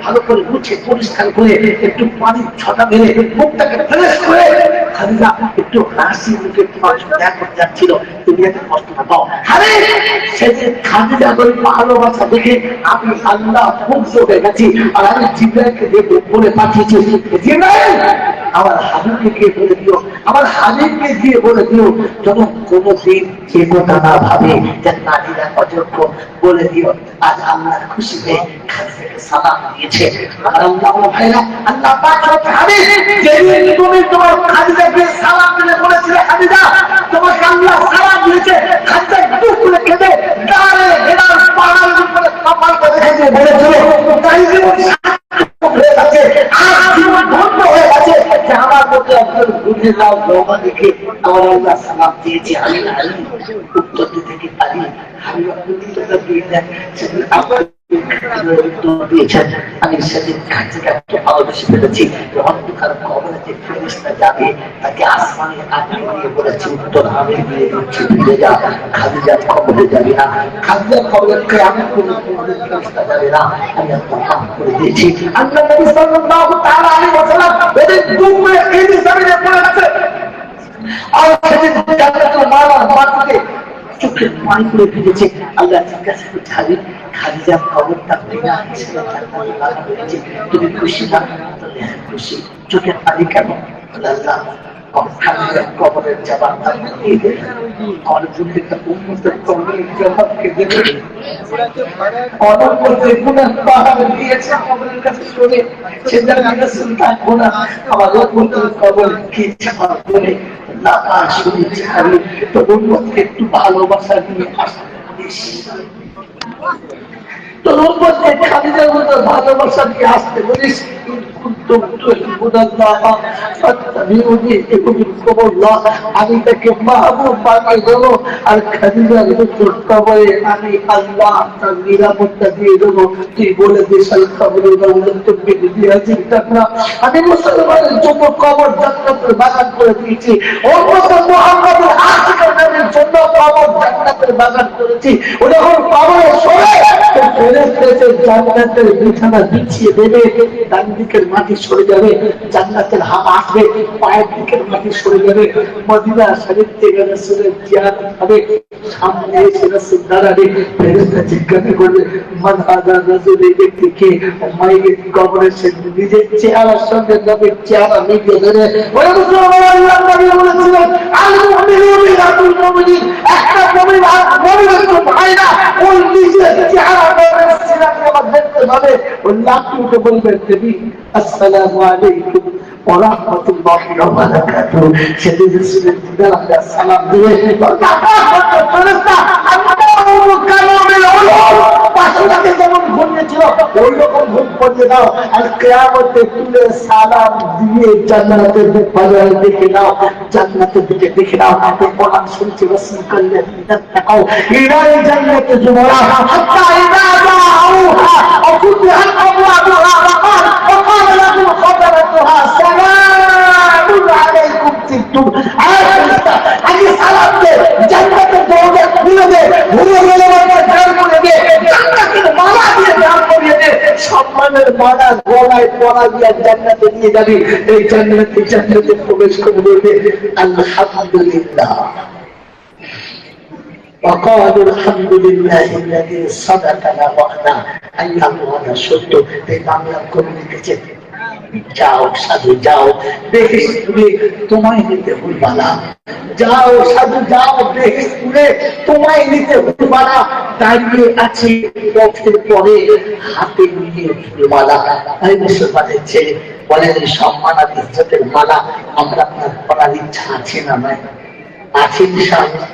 ভালো করে মুছে পরিষ্কার করে একটু পানি ছটা মেরে মুখটাকে ফ্রেশ করে খাদিজা একটু হাসি মুখে দেখা যাচ্ছিল, তুমি একটা কষ্ট না পাও। আরে সেদিন খাদিজা করে ভালোবাসা দেখে আমি আল্লাহ মুগ্ধ হয়ে গেছি। আর আমি জিব্রাইলকে দেখে বলে পাঠিয়েছি, জিব্রাইল আমার হাবিবকে গিয়ে বলে দিও, আমার হাবিবকে গিয়ে বলে দিও যখন কোনোদিন যে কথা না ভাবে যে নারীরা অযোগ্য, বলে দিও আজ আল্লাহর খুশিতে খাদিজাকে সালাম দিয়েছে। আর আল্লাহ ভাইরা আল্লাহ পাক হাবিব যেদিন তুমি তোমার খাদিজাকে সালাম দিলে বলেছিলে খাদিজা তোমাকে আল্লাহ সালাম দিয়েছে, খাদিজা দুঃখ করে কেঁদে গায়ে হেরার পাহাড়ের উপরে কপাল করে রেখে বলেছিল তাই জীবন হয়ে গেছে, আজ জীবন ধন্য হয়ে গেছে যে আমার মধ্যে একজন বুঝে যাও লোহা দেখে আমার আল্লাহ সালাম দিয়েছে। আমি উত্তর দিতে কি পারি? আমি উত্তরটা দিয়ে দেন সেদিন আপনার দিয়েছেন। আমি সেদিন খাদিজাকে ভালোবেসে ফেলেছি। অন্ধকার কবরে যে ফেরেশতা যাবে তাকে আসমানে আগুন দিয়ে বলেছে উত্তর আমি দিয়ে দিচ্ছি, ফিরে যা। খাদিজা কবরে যাবে না, খাদিজা কবরে কিয়ামত পর্যন্ত ফেরেশতা যাবে না, আমি আল্লাহ মাফ করে দিয়েছি। আল্লাহ নবী সাল্লাল্লাহু তাআলা আলাইহি ওয়াসাল্লাম এদিন দুপুরে এই জমিনে পড়ে আছে আর সেদিন জান্নাতুল মাওয়ার মাটিতে চোখের পানি করে ফিরেছে। আল্লাহ জিজ্ঞাসা করছে হাবিব খাদিজার খবরটা বিনা হিসেবে জান্নাতে লাগা হয়েছে, তুমি খুশি না? খুশি। চোখের পানি কেন? আল্লাহ কবরের জবাব দিয়ে দেবে, উম্মতের কবরের জবাবকে দেবে। অনবরত গুনাহ পাহাড় দিয়েছে কবরের কাছে শুনে সে জায়গা রাসূল থাকবো না, আমার উম্মতের কবর কি জবাব বলে না শুনেছি। আমি তো উম্মতকে একটু ভালোবাসা দিয়ে তোর উম্মতকে খাদিজার মতো ভালোবাসা দিয়ে আসতে বলিস আমি তাকে মাহবুব বানিয়ে দেবো আর খাদিজার কবরে আমি আল্লাহ তার নিরাপত্তা দিয়ে দেবো। তুই বলে দিস কবরের আমি মুসলমানের জন্য কবর জান্নাতের বাগান করে দিয়েছি, ওর মতো মুহাম্মদের আশিকের জন্য কবর জান্নাতের বাগান করেছি। ও যখন কবরে শোয়ে জান্নাতের বিছানা বিছিয়ে দেবে, ডান দিকের মাটি সরে যাবে, জান্নাতের হাওয়া আসবে, পায়ের দিকের মাটি সরে যাবে, মদিনা শরীফ থেকে রাসূলের জিয়ারত হবে, সামনে এসে রাসূল দাঁড়াবে, ফেরেশতা জিজ্ঞাসা করবে মান হাযা রাসূল, এই ব্যক্তি কে? মাইকে কবরের সামনে নিজের চেহারার সঙ্গে নবীর চেহারা মিলিয়ে দেবে। ওই মুসলমান আল্লাহর নবী বলেছিলেন আল মুমিনুনা রাসূল মুমিনিন, একটা মুমিন আর মুমিনের তো ভাই না, ওই নিজের চেহারা নবীর চেহারা আবার দেখতে পাবে। আল্লাহ কি বলবেন নবী আসসালামু আলাইকুম ওয়া রাহমাতুল্লাহি ওয়া বারাকাতুহু, সেদিন রাসূলের দিদারে সালাম দিয়ে ফেরেশতা আল্লাহু কালামের পাশাপাশি যেমন ঘুমিয়েছিল ওই রকম ঘুম পড়ে দাও আর কিয়ামতে তুলে সালাম দিয়ে জান্নাতের বাজার দেখে নাও, জান্নাতের দিকে দেখে নাও। কোরআন শুনছি রাসূল কল্লে তাকাও ইরাই জান্নাতে জুমরা হাত্তা ইদা জাউহা অফুতিহাত আবওয়াবুহা وقال لهم خزنتها سلام عليكم طبتم। আগে সালাম দে, জান্নাতের দরজা খুলে দে, ঘুরে গেলে ঢাল করে দে, জান্নাতের মালা দিয়ে ঢাল করিয়ে দে, সম্মানের মালা গলায় পরা দিয়ে জান্নাতে নিয়ে যাবি। এই জান্নাতে প্রবেশ করে বলবে আলহামদুলিল্লাহ وقالوا الحمد لله الذي صدقنا وعده। আল্লাহ ওয়াদা সত্য। এই বাংলা কবি লিখেছে যাও সাধু যাও, বেহেশতে তোমায় নিতে ভুলবা না, যাও সাধু যাও, বেহেশতে তোমায় নিতে ভুলবা না। দাঁড়িয়ে আছে পথের পরে হাতে নিয়ে মালা। তাই মুসলমানের ছেলে বলেন সম্মান আর ইজ্জতের মালা আমরা আপনার পড়ার ইচ্ছা আছে না? নাই আছে ইনশাআল্লাহ,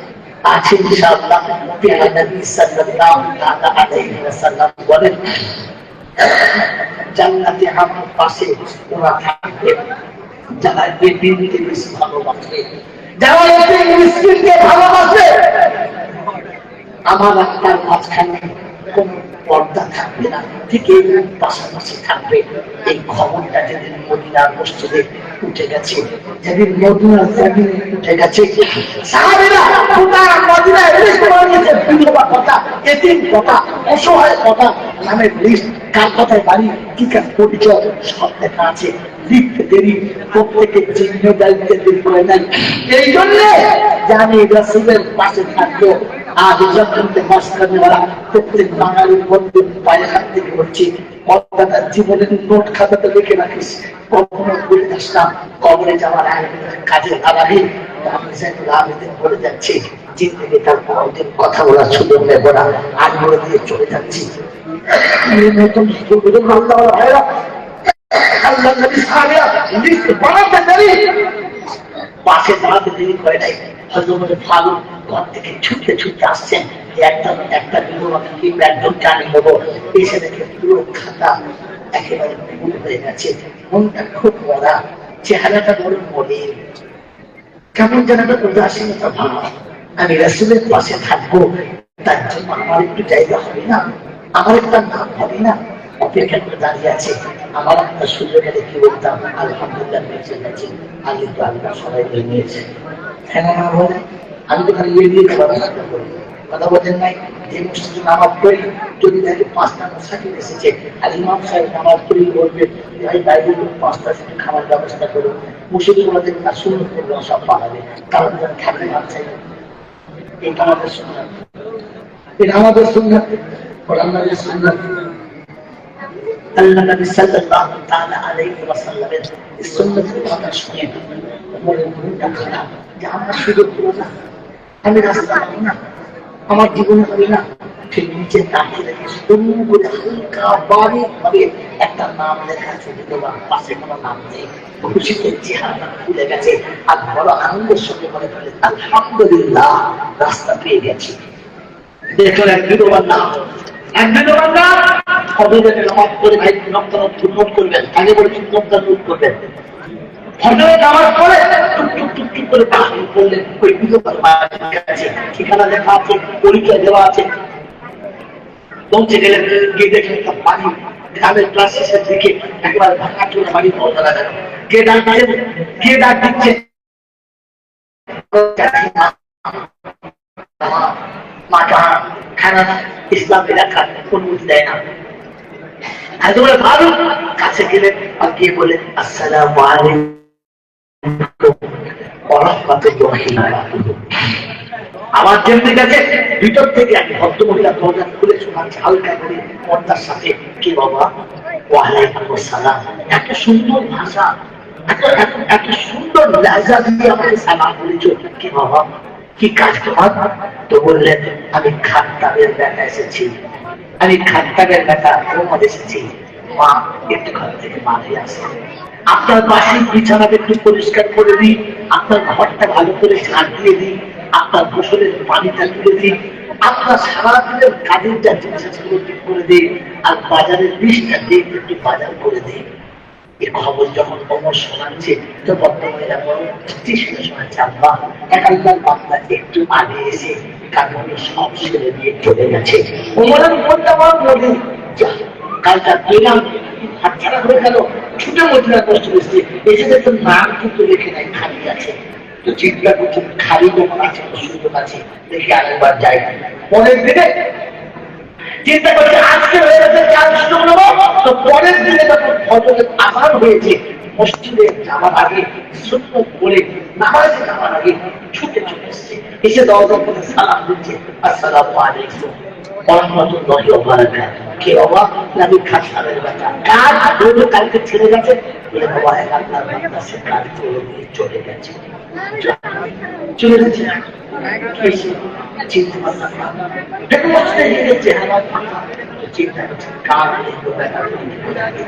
আছে ইনশাআল্লাহ। প্রিয় নবী সাল্লাল্লাহু আলাইহি ওয়াসাল্লাম বলেন জান্নাতে আমার পাশে ওরা থাকবে যারা এতিমকে বেশি ভালোবাসে, যারা এতিম মিসকিনকে ভালোবাসে। আমার আপনার মাঝখানে কোন পর্দা থাকবে না, ঠিক এই পাশাপাশি থাকবে। এই খবরটা যেদিন মদিনার মসজিদে উঠে গেছে, যেদিন মদিনার জমিনে উঠে গেছে, সাহাবীরা পুরা মদিনা এতিম কথা, অসহায় কথা, নামের লিস্ট, কার কথায় বাড়ি, কি কার পরিচয় সব লেখা আছে। লিখতে দেরি, প্রত্যেকের জিম্মেদারিতে দেরি করে নেন। এই জন্য জানি রাসূলের পাশে থাকবো। আজ যখনকে মাসখানেওয়ালা প্রত্যেক বাঙালির বন্ধু পায়ে হাত থেকে বলছি, কলকাতার জীবনের নোট খাতাতে লিখে রাখিস, কখনো ভুলে যাস না কবরে যাওয়ার আগে কাজে লাগাবি। আমি আবেদন করে যাচ্ছি, জিন্দগি তার কোনদিন কথা বলার সুযোগ নেব না, আজ বলে দিয়ে চলে যাচ্ছি। নতুন আল্লাহ ভাইরা, আল্লাহ নবী সাহাবীরা লিস্ট বানাতে দেরি, পাশে দাঁড়াতে দেরি করে নাই। হযরত ফারুক ঘর থেকে ছুটতে ছুটতে আসছেন, একটা বিধবাকে কিংবা একজন জানি হবো, এসে দেখে পুরো খাতা একেবারে ভুল হয়ে গেছে, মনটা খুব মরা, চেহারাটা বড় মলিন, কেমন যেন একটা উদাসীনতা ভাব। আমি রাসূলের পাশে থাকবো, তার জন্য আমার একটু জায়গা হবে না, আমার একটা নাম হবে না, অপেক্ষা করে দাঁড়িয়ে আছে। আমার একটা সুযোগ এলে কি বলতাম, আলহামদুলিল্লাহ বেঁচে গেছি, আগে তো আল্লাহ সবাই নিয়েছে। হ্যাঁ না বলে আমি তো খালি ইয়ে দিয়ে কথা বলেন নাই। যে মসজিদে নামাজ পড়ি, যদি দেখে 5টা মুসাফির এসেছে, আর ইমাম সাহেব নামাজ পড়ি বলবে ভাই বাইরে 5টা খাবার ব্যবস্থা করুন, মুসলিমদের সুন্নত করবে, সব পালাবে, কারণ থাকলে ভাব চাই। এটা আমাদের সুন্নাত, এটা আমাদের সুন্নাত, কোরআন নবীর সুন্নাত। আল্লাহ নবী সাল্লাল্লাহু তাআলা আলাইহি ওয়াসাল্লামের এই সুন্নাতের কথা শুনে মনের মনটা খারাপ, যে আমরা সুযোগ পেল না, আমি রাস্তা পাবো না, আমার জীবনে হবে না। ঠিক নিচে তাকিয়ে রেখে শুরু করে হালকা বারিক ভাবে একটা নাম লেখা আছে, বিধবার পাশে কোনো নাম নেই। খুশিতে চেহারা খুলে গেছে, আর বড় আনন্দের সঙ্গে মনে করে আলহামদুলিল্লাহ রাস্তা পেয়ে গেছি। দেখলেন এক বিধবার নাম, এক বিধবার নাম ফজরের নামাজ পড়ে ভাই নকশা নোট করবেন, আগে বলেছেন নকশা নোট করবেন। ফজরের নামাজ পড়ে টুক টুক টুক করে বাহির করলেন, ওই বিধবার বাড়ির কাছে ঠিকানা লেখা আছে, পরিচয় দেওয়া আছে। পৌঁছে গেলেন, গিয়ে দেখলেন একটা বাড়ি, গ্রামের ক্লাস শেষের দিকে একেবারে ভাঙা চলে বাড়ি পাওয়া গেল। কে ডাক দিচ্ছেন, কে ডাক দিচ্ছে, ইসলাম এলাকার অনুমতি দেয় না। ভালো কাছে গেলেন আর গিয়ে বলেন আসসালামু আলাইকুম ওয়া রাহমাতুল্লাহি ওয়া বারাকাতুহু। আমার যেমনি গেছে ভিতর থেকে এক ভদ্রমহিলা দরজা খুলে শোনাচ্ছে হালকা করে পর্দার সাথে, কি বাবা, ওয়ালাইকুম আসসালাম। এত সুন্দর ভাষা, এত সুন্দর লহজা দিয়ে আমাকে সালাম বলেছো, কি বাবা, কি কাজ তোমার? তো বললেন আমি খাত্তাবের বেটা এসেছি, আমি খাত্তাবের বেটা মোহাম্মদ এসেছি, মা একটু ঘর থেকে মারে আসে, আপনার বাসির বিছানাটা একটু পরিষ্কার করে দিই, আপনার ঘরটা ভালো করে ঝাঁট দিয়ে দিই, আপনার গোসলের পানিটা তুলে দিই, আপনার সারাদিনের কাজের যা জিনিস ঠিক করে দিই, আর বাজারের লিস্টটা দিয়ে একটু বাজার করে দিই। এই খবর যখন অমর শোনাচ্ছে তো বর্তমানে বড় শুনে শোনাচ্ছে, আব্বা একাধিকার বাংলা একটু আগে এসে কারণ সব ছেড়ে দিয়ে চলে গেছে। ওমরের মনটা বড় বলি, কালটা পেলাম হাতছাড়া হয়ে গেল, ছুটে মদিনা কষ্ট এসেছে, এসে দেখতে নাম কিন্তু লেখে নাই, খালি আছে। তো চিন্তা করছেন খালি যখন আছে সুযোগ আছে, দেখি আরেকবার যাই। পরের দিনে চিন্তা করছে আজকে হয়ে গেছে, কাল সুযোগ নেবো। তো পরের দিনে যখন ফজরের আযান হয়েছে, মসজিদে যাওয়ার আগে সুন্নত পড়ে নামাজে যাওয়ার আগে ছুটে চলে এসছে, এসে দরজা করে সালাম দিচ্ছে, আসসালামু আলাইকুম ওয়া রাহমাতুল্লাহি ওয়া বারাকাতুহু। কে বাবা? নবী খাত্তাবের বেটা। কাজ হলো কালকে ছেড়ে গেছে, বলে বাবা এক আল্লাহর বান্দা সে কাজ করে চলে গেছে, চলে গেছে। চিন্তা ভাবনা চিন্তা করছে কার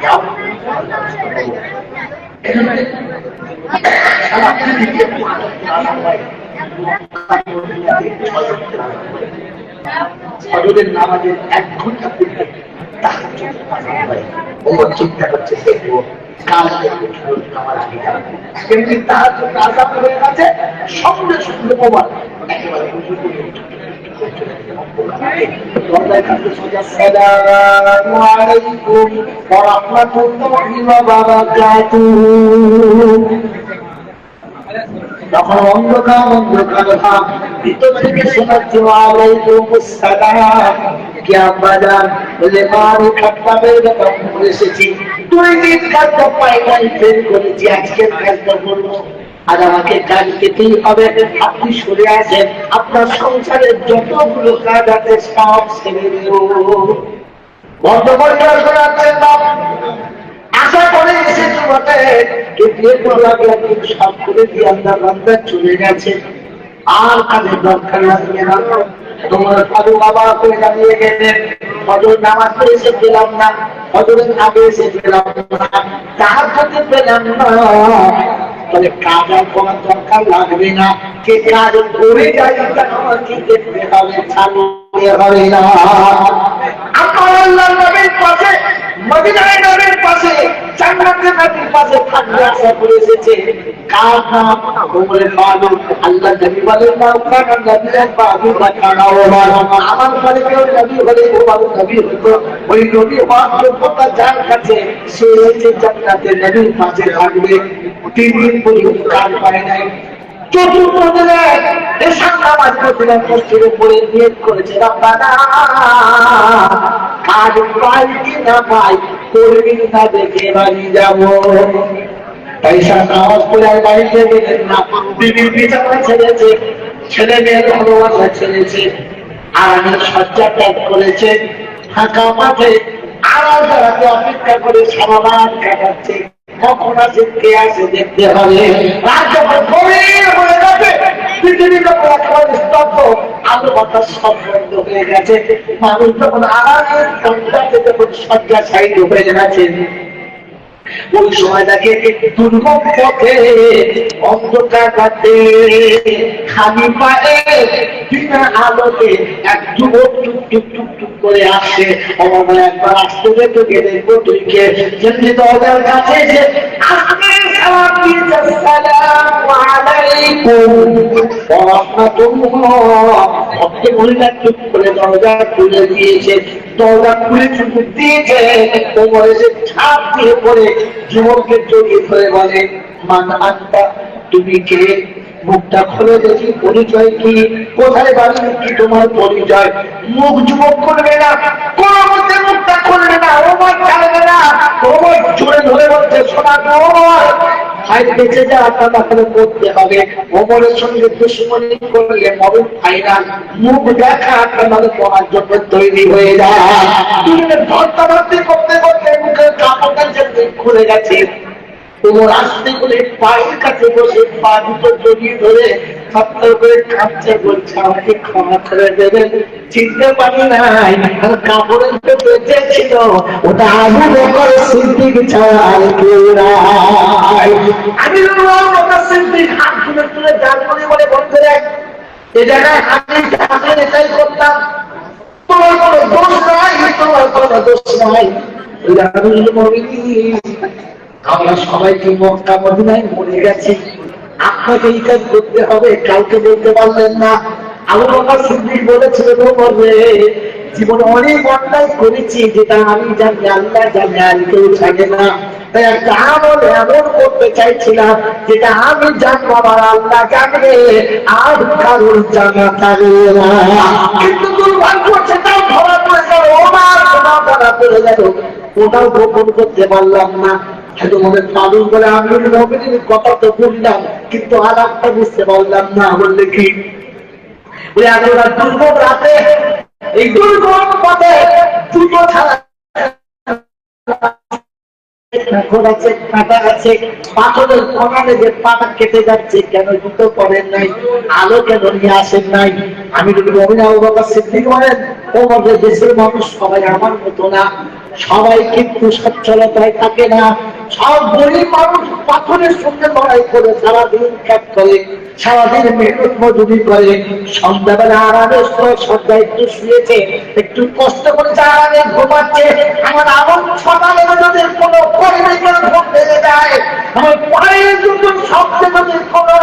যাও ফজরের নামাজের 1 ঘন্টা পূর্বে চিন্তা করছে দেখবো কাল আমার আগে যাবে, এমনি তার জন্য আজাদ হয়ে গেছে, সঙ্গে সঙ্গে মোবাইল একেবারে আসসালামু আলাইকুম ওয়া রাহমাতুল্লাহি ওয়া বারাকাতুহু। তখন অন্ধকার অন্ধকার ভাব, ভিতর থেকে শোনাচ্ছে ওয়ালাইকুম আসসালাম। কি আব্বা জান? বলে মা আমি খাতাবের ব্যাপার এসেছি, 2 দিন কাজটা পাই নাই, ফেল করেছি, আজকে কাজটা করবো, আর আমাকে কাজ পেতেই হবে। আপনি সরে আসেন, আপনার সংসারের যতগুলো কাজ আছে সব ছেড়ে দেব। বন্ধ করে শোনাচ্ছেন বাপ, আশা করে এসেছো বটে, কিন্তু এরপর লাগে সব করে দিয়ে আপনার বান্দা চলে গেছে, আর কাজের দরকার লাগবে না। তোমার কাজু বাবা করে দাঁড়িয়ে গেলেন, ফজর নামাজ পড়ে এসে পেলাম না, ফজরের আগে এসে পেলাম না, তাহাজ্জুদ পেলাম না, তাহলে কাজ আর করার দরকার লাগবে না। কে কাজ করে যাই কি দেখতে হবে, চালু হবে না। আমার আল্লাহর নবীর পাশে, মদিনার নবীর পাশে, জান্নাতের নবীর পাশে থাকতে আশা করে এসেছে। কার নাম? ওমরে ফারুক। আল্লাহ নবী বলেন না কানা নবীর বাবু বাকানা ওমর, আমার পরে কেউ নবী হলে ওমর নবী হতো। ওই নবী হওয়ার যোগ্যতা যার কাছে, সে হচ্ছে জান্নাতের নবীর পাশে থাকবে। 3 দিন পর্যন্ত কাজ পায় নাই। চতুর্থ দিনে এশার নামাজ পড়তে মসজিদে পড়ে নিয়ত করেছে, রব্বানা কাজ পাই কি না পাই, করবি না দেখে বাড়ি যাবো। তাই এশার নামাজ পড়ে আর বাড়িতে গেলেন না, বিবির বিছানা ছেড়েছে, ছেলে মেয়ের ভালোবাসা ছেড়েছে, আর আমি শয্যা ত্যাগ করেছে, ফাঁকা মাঠে আড়াল দাঁড়াতে অপেক্ষা করে সারা রাত কাটাচ্ছে। কখন আসে কে আসে দেখতে হবে। রাত যখন গভীর হয়ে যাবে, পৃথিবীর যখন একেবারে স্তব্ধ, আলো বাতাস সব বন্ধ হয়ে গেছে, মানুষ যখন আরামের সন্ধ্যাতে যখন শয্যাশায়ী হয়ে গেছে, ওই সময়টাকে দুর্গম পথে অন্ধকার রাতে খালি পায়ে বিনা আলোতে এক যুবক টুক টুক টুক টুক করে আসে। আমার একবার আসতে দেখো, গেলে তুইকে যেমনি দরজার কাছে এসে আসতে সালাম দিয়েছে, আসসালামু আলাইকুম ওয়া রাহমাতুল্লাহ। অর্থে মহিলা চুপ করে দরজা খুলে দিয়েছে, দরজা খুলে চুপ দিয়েছে। ওমর এসে ছাপ দিয়ে পড়ে যুবককে জড়িয়ে ধরে বলে, মান আনতা, তুমি কে? মুখটা খুলে দেখি, পরিচয় কি? কোথায় বাড়ি? কি তোমার পরিচয়? মুখ যুবক করবে না, কোন মধ্যে মুখটা খুলবে না, ওমর ছাড়বে না। ওমর জোরে ধরে বলছে, শোনা তো ওমর, ভাই বেঁচে যা, আপনার করতে হবে। ওমরের সঙ্গে দুশ্মনী করলে মরণ ফাইনাল, মুখ দেখা আপনার পড়ার জন্য তৈরি হয়ে যায়। ধর্তাবার্তি করতে করতে মুখের কাপড়টা যে খুলে গেছে, ওমর আসতে করে পায়ের কাছে বসে পা দুটো জড়িয়ে ধরে সত্তর করে কাঁদছে, বলছে আমাকে ক্ষমা করে দেবেন, চিনতে পারি নাই, কাপড়ের তো বেঁচে ছিল, ওটা আবু বকর সিদ্দিক ছাড়া আর কেউ নাই। আমি বকর সিদ্দিক হাত তুলে তুলে জাল করে বলে, বন্ধুরা এ জায়গায় আমি এটাই করতাম, তোমার কোনো দোষ নাই, তোমার কোনো দোষ নাই। আমরা সবাইকে মক্কা মদিনায় মরে গেছি, আপনাকে এই কাজ করতে হবে, কাউকে বলতে পারলেন না। আবু বকর সিদ্দিক বলেছিল, বলবে জীবনে অনেক অন্যায় করেছি, যেটা আমি জানি, আল্লাহ জানে, আর কেউ জানে না। তাই একটা আমল এমন করতে চাইছিলাম, যেটা আমি জানবো, আমার আল্লাহ জানবে, আর কারোর জানা থাকবে না। কিন্তু দুর্ভাগ্য হচ্ছে, তাও ধরা পড়ে গেল, ওনার ধরা পড়ে গেল, ওটাও গোপন করতে পারলাম না। মনে পালন করে আমি কথা তো বললাম, কিন্তু আর একটা বুঝতে পারলাম না। বললে কি, ওই এতটা দুর্গম রাতে, এই দুর্গম পথে জুতো ছাড়া পাথরের কোনা লেগে পাটা কেটে যাচ্ছে, কেন জুতো পরেন নাই, আলো কেন নিয়ে আসেন নাই? আমি যদি আবু বকর সিদ্দিক বলেন, আমাদের দেশের মানুষ সবাই আমার মতো না, সবাই কিন্তু সচ্ছলতায় থাকে না। সব গরিব মানুষ পাথরের সঙ্গে লড়াই করে সারাদিন কাজ করে, সারাদিন মেহনত মজুরি করে, সন্ধ্যাবেলা আরামে সন্ধ্যায় একটু শুয়েছে, একটু কষ্ট করে আরামে ঘুমাচ্ছে। আমার আমল সকালে যদি কোনো কর্মীকে ভোট ভেঙে যায়, আমার পায়ের দুটো শব্দ যদি কোনো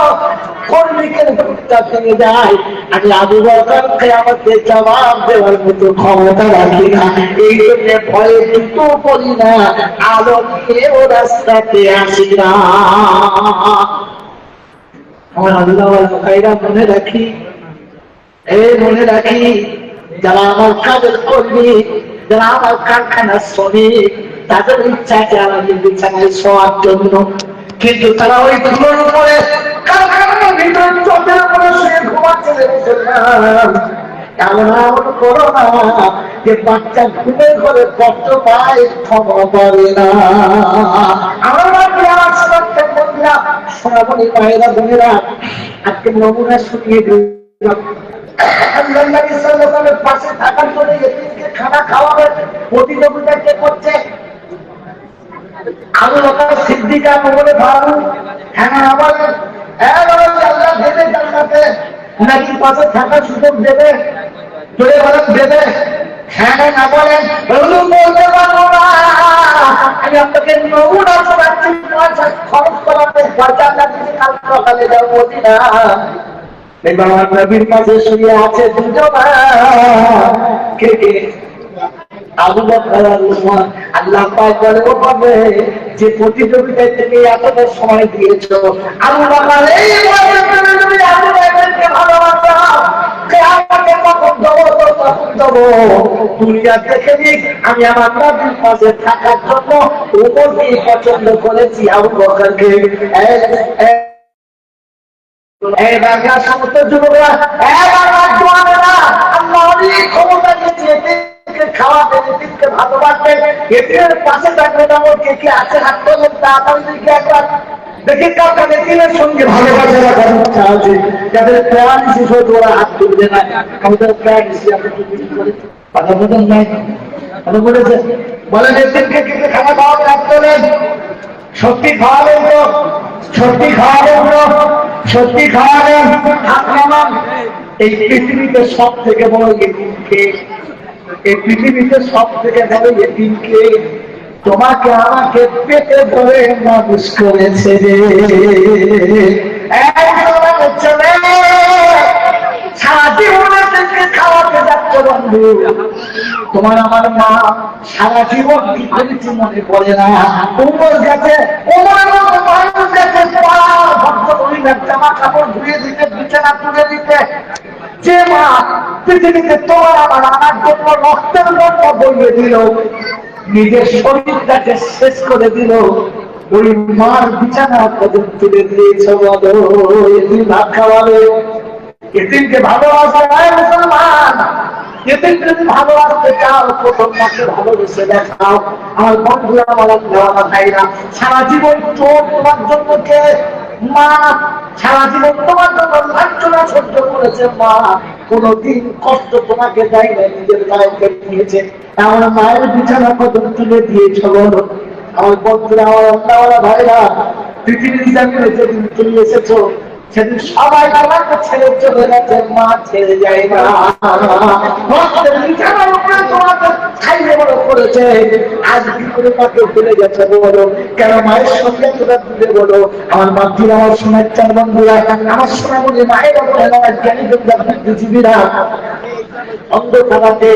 কর্মীকে ভোটটা ভেঙে যায়, আমি আবু বকরকে আমাকে জবাব দেওয়ার মতো ক্ষমতা রাখি না। এই জন্য ভয়ে দুটো করি না, আলো নিয়ে ও রাস্তাতে আসি না। আমার আল্লাহ ভাইরা মনে রাখি, মনে রাখি, যারা আমার কাজের কর্মী, যারা আমার কারখানার শ্রমিক, তাদের ইচ্ছা আমি বিছানায় শোয়ার জন্য, কিন্তু তারা ওই ধুলোর উপরে কারখানার ভিতরে চোখের উপরে শুয়ে ঘুমাচ্ছে। এমন এমন করো না যে বাচ্চা ঘুমের ঘরে কষ্ট পায়, ক্ষমা করে না। আমার আমার সমাজকে বললাম, সোনামণি মায়েরা বোনেরা, আজকে নমুনা শুনিয়ে দিলাম। পাশে থাকার জন্য এদিনকে খানা খাওয়াবেন প্রতিযোগিতা কে করছে? আবু বকর সিদ্দিক বলে ভাবু, হ্যাঁ বলেন, আল্লাহ দেবে জান্নাতে, নাকি পাশে থাকার সুযোগ দেবে? জোরে বলেন দেবে? হ্যাঁ না বলেন? বলতে পারবো না। আমি আপনাকে নমুনা শোনাচ্ছি, পয়সা খরচ করাতে পয়সা লাগছে, কাল সকালে যাবো না। এবার আমার নবীর কাছে শুয়ে আছে দুজন, কে কে? আবু বকর আর উমর। আল্লাহ পাক বলে, ও পাবে যে প্রতিযোগিতায় থেকে এতটা সময় দিয়েছো, আবু বকর এই বয়সে তুমি আবু বকরকে ভালোবাসো, কিয়ামতে কখন দেবো তো তখন দেবো। দুনিয়া দেখে নিক, আমি আমার নবীর পাশে থাকার জন্য উমরকে পছন্দ করেছি, আবু বকরকে। সমস্ত যুবকরা ক্ষমতা দিয়েছে, খাওয়াতে, এদিনকে ভালোবাসবে, এদিনের পাশে থাকবে। যেমন কে কে আছে হাত তোলেন, তাড়াতাড়ি দিকে একবার দেখি কাউকে এদিনের সঙ্গে ভালোবাসা রাখার ইচ্ছা আছে। যাদের প্যারালিসিস হয়তো ওরা হাত তুলবে না, আমাদের প্যারালিসিস কথা বলেন নাই, কথা বলেছে বলেন এদিনকে কে কে খাওয়া খাওয়াবে, হাত তোলেন। সত্যি খাওয়াবেন তো? সত্যি খাওয়াবেন তো? সত্যি খাওয়াবেন? হাত নামান। এই পৃথিবীতে সব থেকে বড় এদিনকে, এই পৃথিবীতে সব থেকে বড় এদিনকে তোমাকে আমাকে পেটে ধরে মানুষ করেছে রে। সারা জীবনের থেকে খাওয়াতে যাচ্ছ বন্ধু, তোমার আমার মা সারা জীবন কি করেছি মনে পড়ে না? উমর গেছে, উমরের মতো মানুষ গেছে, ভক্ত মহিলার জামা কাপড় ধুয়ে দিতে, বিছানা তুলে দিতে। যে মা পৃথিবীতে তোমার আমার আনার জন্য রক্তের গন্ধ বইয়ে দিল, নিজের শরীরটাকে শেষ করে দিল, ওই মার বিছানা কদম তুলে দিয়েছ, বলো এদিন ভাত খাওয়াবে? এদিনকে ভালোবাসা নয় মুসলমান। এদিন যদি ভালোবাসতে চাও, প্রথম মাকে ভালোবেসে দেখাও। আমার বন্ধুরা, আমার ভাইরা, সারা জীবন চোর তোমার জন্য কে? মা। সারা জীবন তোমার জন্য লাঞ্ছনা সহ্য করেছে মা, কোনদিন কষ্ট তোমাকে দেয় না, নিজের গায়ে কেটে নিয়েছে। আমার মায়ের বিছানা কদম তুলে দিয়েছ, বলো। আমার বন্ধুরা, আমার আল্লাহওয়ালা ভাইরা, পৃথিবীর জামিনে যেদিন তুমি এসেছো, সেদিন সবাই তোমাকে ছেড়ে চলে গেছে, মা ছেড়ে যায় না। তোমাকে খাইয়ে বড় করেছে, আজ কি করে তাকে ভুলে গেছে বলো? কেন মায়ের সঙ্গে তোরা দিলে বলো? আমার মাতৃ, আমার সোনার চার বন্ধুরা, আমার সোনামণি মায়ের জ্ঞানী বুদ্ধিজীবীরা, অন্ধকারাতে